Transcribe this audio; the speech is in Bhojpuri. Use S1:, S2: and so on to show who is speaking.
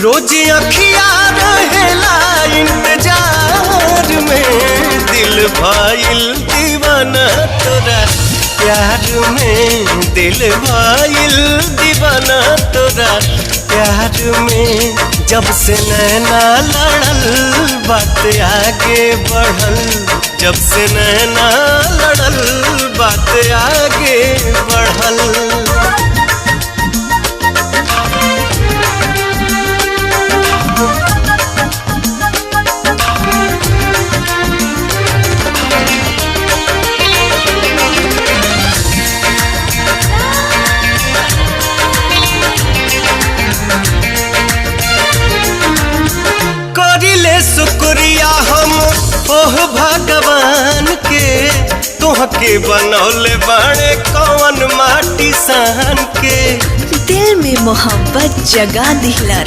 S1: रोज अखिया रहेला इंतजार में, दिल भइल दीवाना तोरा प्यार में, दिल भइल दीवाना तोरा प्यार में। जब से नैना लड़ल बात आगे बढ़ल, जब से नैना लड़ल बात आगे बढ़ल। शुक्रिया हम ओह भगवान के, तोहके बनौले बाड़े कौन माटी सान के।
S2: दिल में मोहब्बत जगा दिला।